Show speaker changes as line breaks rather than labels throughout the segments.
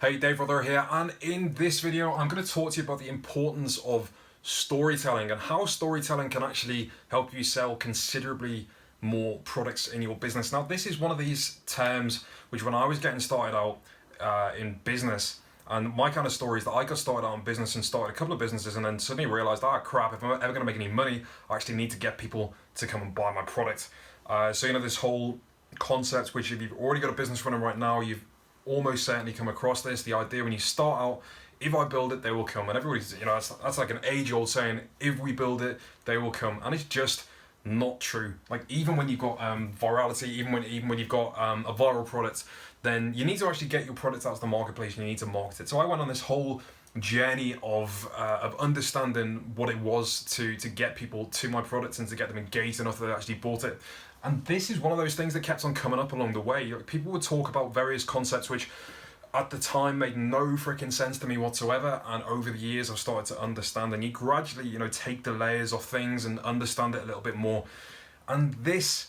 Hey, Dave Rother here, and in this video I'm going to talk to you about the importance of storytelling and how storytelling can actually help you sell considerably more products in your business. Now, this is one of these terms which when I was getting started out in business, and my kind of story is that I got started out in business and started a couple of businesses and then suddenly realized, crap, if I'm ever going to make any money, I actually need to get people to come and buy my product. So this whole concept, which if you've already got a business running right now, you've almost certainly come across this, the idea when you start out, if I build it, they will come. And everybody's, that's like an age-old saying, if we build it, they will come. And it's just not true. Like, even when you've got virality, even when you've got a viral product, then you need to actually get your product out to the marketplace and you need to market it. So I went on this whole journey of understanding what it was to get people to my products and to get them engaged enough that they actually bought it. And this is one of those things that kept on coming up along the way. People would talk about various concepts which at the time made no freaking sense to me whatsoever, and over the years I've started to understand, and you gradually take the layers of things and understand it a little bit more. And this,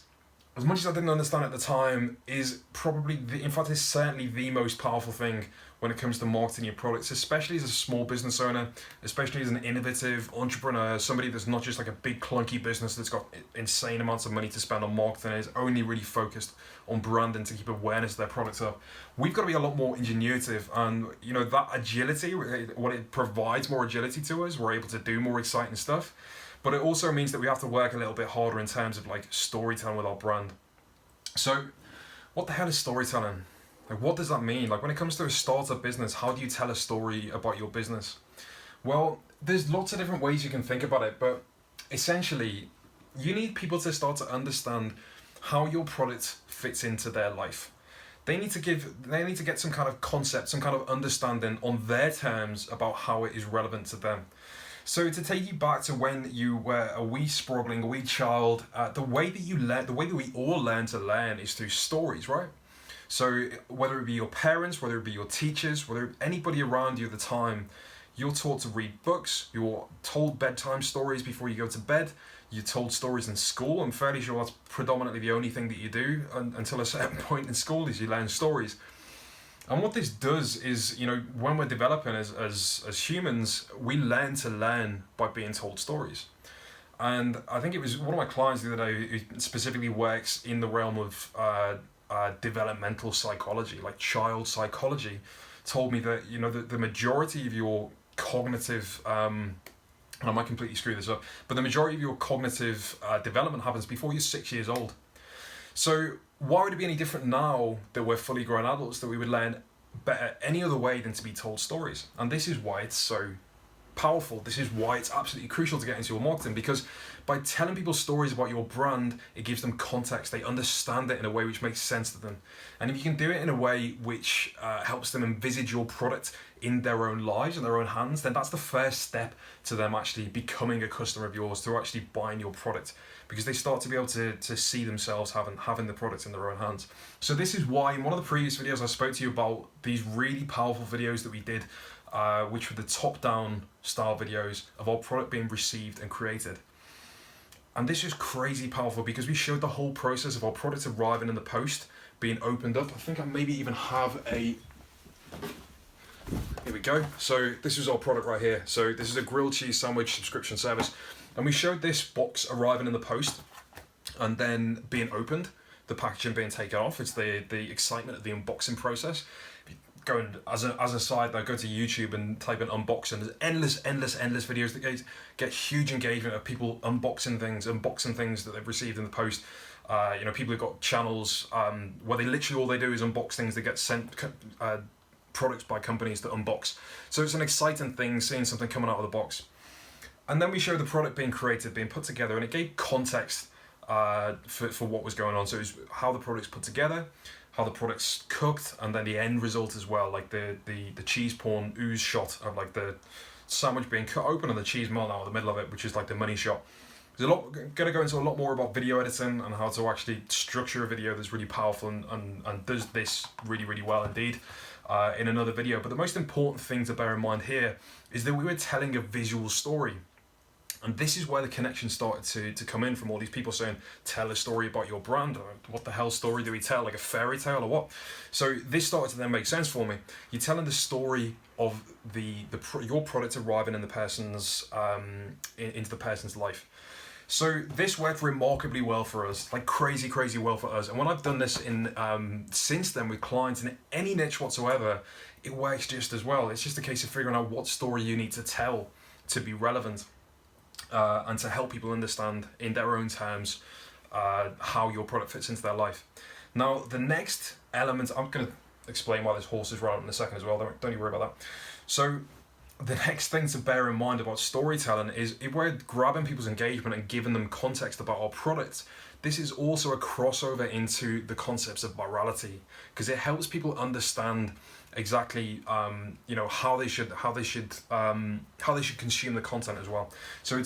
as much as I didn't understand at the time, is probably in fact is certainly the most powerful thing when it comes to marketing your products, especially as a small business owner, especially as an innovative entrepreneur, somebody that's not just like a big clunky business that's got insane amounts of money to spend on marketing and is only really focused on branding to keep awareness of their products up. We've got to be a lot more ingenuitive, and that agility, what it provides more agility to us, we're able to do more exciting stuff. But it also means that we have to work a little bit harder in terms of like storytelling with our brand. So what the hell is storytelling? Like, what does that mean? Like, when it comes to a startup business, how do you tell a story about your business? Well, there's lots of different ways you can think about it, but essentially you need people to start to understand how your product fits into their life. They need to get some kind of concept, some kind of understanding on their terms about how it is relevant to them. So to take you back to when you were a wee child, the way that you learn, the way that we all learn to learn is through stories, right? So whether it be your parents, whether it be your teachers, whether anybody around you at the time, you're taught to read books, you're told bedtime stories before you go to bed, you're told stories in school. I'm fairly sure that's predominantly the only thing that you do until a certain point in school is you learn stories. And what this does is, when we're developing as humans, we learn to learn by being told stories. And I think it was one of my clients the other day who specifically works in the realm of developmental psychology, like child psychology, told me that the majority of your cognitive and I might completely screw this up, but the majority of your cognitive development happens before you're 6 years old. So why would it be any different now that we're fully grown adults that we would learn better any other way than to be told stories? And this is why it's so powerful. This is why it's absolutely crucial to get into your marketing, because by telling people stories about your brand, it gives them context. They understand it in a way which makes sense to them. And if you can do it in a way which helps them envisage your product in their own lives, in their own hands, then that's the first step to them actually becoming a customer of yours, to actually buying your product, because they start to be able to see themselves having the product in their own hands. So this is why in one of the previous videos I spoke to you about these really powerful videos that we did, which were the top-down style videos of our product being received and created. And this is crazy powerful because we showed the whole process of our product arriving in the post, being opened up. I think I maybe even have here we go. So this is our product right here. So this is a grilled cheese sandwich subscription service. And we showed this box arriving in the post and then being opened, the packaging being taken off. It's the excitement of the unboxing process. Going as a side though, go to YouTube and type in unboxing. There's endless videos that get huge engagement of people unboxing things that they've received in the post. People who've got channels where they literally all they do is unbox things that get sent products by companies to unbox. So it's an exciting thing seeing something coming out of the box. And then we show the product being created, being put together, and it gave context for what was going on. So it was how the product's put together, how the product's cooked, and then the end result as well, like the cheese porn ooze shot of like the sandwich being cut open and the cheese melt out of the middle of it, which is like the money shot. There's going to go into a lot more about video editing and how to actually structure a video that's really powerful and does this really, really well indeed in another video. But the most important thing to bear in mind here is that we were telling a visual story. And this is where the connection started to come in from all these people saying, tell a story about your brand. Or what the hell story do we tell? Like a fairy tale or what? So this started to then make sense for me. You're telling the story of your product arriving in the person's into the person's life. So this worked remarkably well for us, like crazy well for us. And when I've done this in since then with clients in any niche whatsoever, it works just as well. It's just a case of figuring out what story you need to tell to be relevant. And to help people understand in their own terms how your product fits into their life. Now, the next element, I'm going to explain why this horse is relevant in a second as well, don't you worry about that. So, the next thing to bear in mind about storytelling is if we're grabbing people's engagement and giving them context about our product, this is also a crossover into the concepts of virality, because it helps people understand exactly how they should consume the content as well. So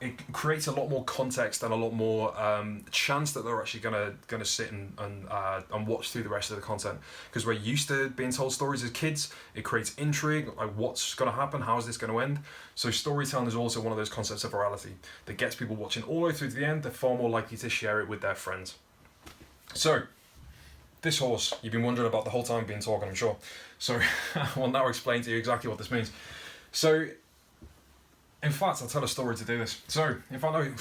it creates a lot more context and a lot more chance that they're actually gonna sit and watch through the rest of the content, because we're used to being told stories as kids. It creates intrigue, like what's gonna happen, how is this gonna end. So storytelling is also one of those concepts of virality that gets people watching all the way through to the end. They're far more likely to share it with their friends. So this horse, you've been wondering about the whole time I've been talking, I'm sure. So I will now explain to you exactly what this means. So, in fact, I'll tell a story to do this. So, in fact, I'm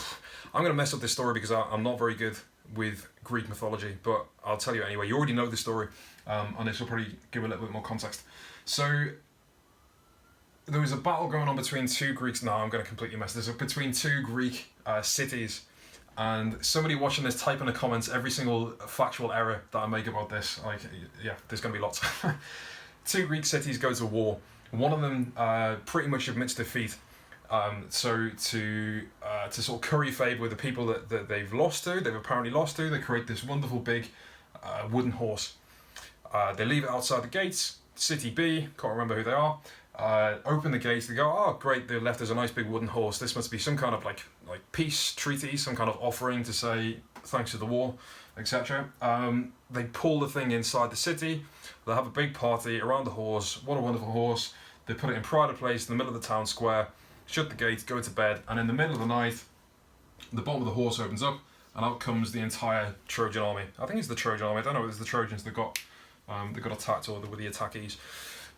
going to mess up this story because I'm not very good with Greek mythology, but I'll tell you anyway. You already know the story, and this will probably give a little bit more context. So, there was a battle going on between two Greeks. No, I'm going to completely mess this up. Between two Greek cities. And somebody watching this, type in the comments every single factual error that I make about this. Like, yeah, there's going to be lots. Two Greek cities go to war. One of them pretty much admits defeat. So to sort of curry favour with the people that they've apparently lost to, they create this wonderful big wooden horse. They leave it outside the gates. City B, can't remember who they are. Open the gates, they go, oh great, they left us a nice big wooden horse. This must be some kind of like peace treaty, some kind of offering to say thanks to the war, etc. They pull the thing inside the city, they have a big party around the horse. What a wonderful horse. They put it in pride of place in the middle of the town square, shut the gates, go to bed, and in the middle of the night, the bottom of the horse opens up, and out comes the entire Trojan army. I think it's the Trojan army, I don't know if it's the Trojans that got attacked or with the attackees.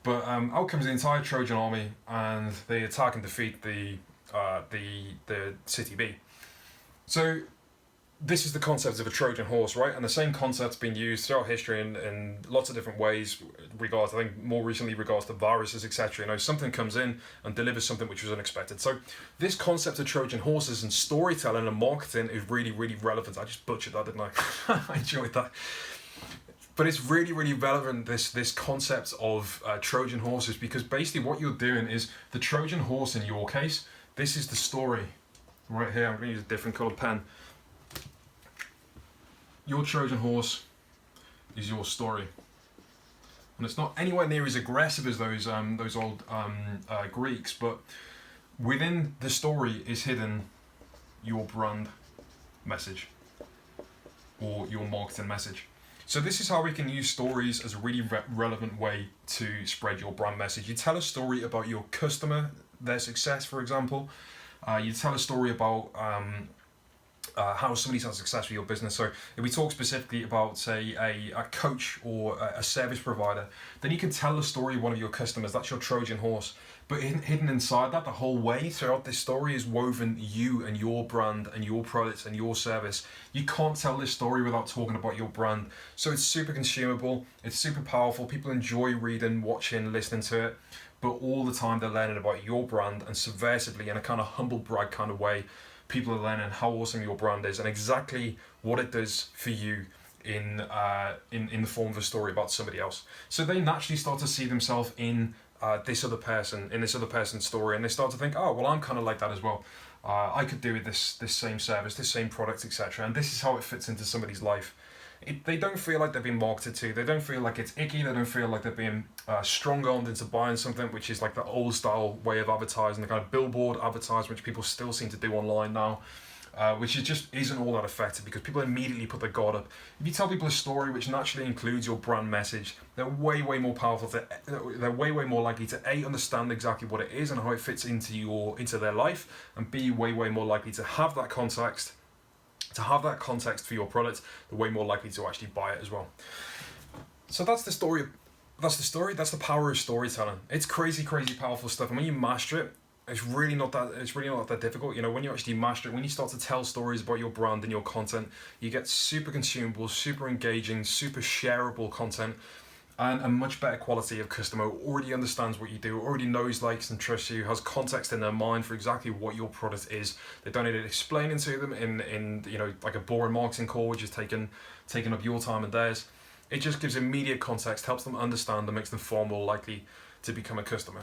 But out comes the entire Trojan army, and they attack and defeat the city B. So this is the concept of a Trojan horse, right? And the same concept's been used throughout history in lots of different ways. I think more recently regards to viruses, etc. Something comes in and delivers something which was unexpected. So this concept of Trojan horses and storytelling and marketing is really, really relevant. I just butchered that, didn't I? I enjoyed that. But it's really, really relevant, this concept of Trojan horses, because basically what you're doing is the Trojan horse in your case, this is the story. Right here, I'm going to use a different coloured pen. Your Trojan horse is your story. And it's not anywhere near as aggressive as those old Greeks, but within the story is hidden your brand message or your marketing message. So this is how we can use stories as a really relevant way to spread your brand message. You tell a story about your customer, their success, for example. You tell a story about how somebody's had success with your business. So if we talk specifically about, say, a coach or a service provider, then you can tell the story of one of your customers. That's your Trojan horse. But hidden inside that, the whole way throughout this story is woven you and your brand and your products and your service. You can't tell this story without talking about your brand. So it's super consumable, it's super powerful. People enjoy reading, watching, listening to it. But all the time they're learning about your brand, and subversively, in a kind of humble brag kind of way, people are learning how awesome your brand is and exactly what it does for you in the form of a story about somebody else. So they naturally start to see themselves in this other person's story, and they start to think, oh well, I'm kind of like that as well. I could do with this same service, this same product, etc. And this is how it fits into somebody's life. They don't feel like they're being marketed to. They don't feel like it's icky. They don't feel like they're being strong-armed into buying something, which is like the old-style way of advertising, the kind of billboard advertising, which people still seem to do online now. which is just isn't all that effective because people immediately put their guard up. If you tell people a story which naturally includes your brand message, they're way more powerful. They're way more likely to A, understand exactly what it is and how it fits into their life, and B, way more likely to have that context. To have that context for your product, they're way more likely to actually buy it as well. So that's the story. That's the power of storytelling. It's crazy powerful stuff, and when you master it, it's really not that difficult. You know, when you actually master it, when you start to tell stories about your brand and your content, you get super consumable, super engaging, super shareable content, and a much better quality of customer who already understands what you do, already knows, likes and trusts you, has context in their mind for exactly what your product is. They don't need it explaining to them in you know, like a boring marketing call which is taking up your time and theirs. It just gives immediate context, helps them understand, and makes them far more likely to become a customer.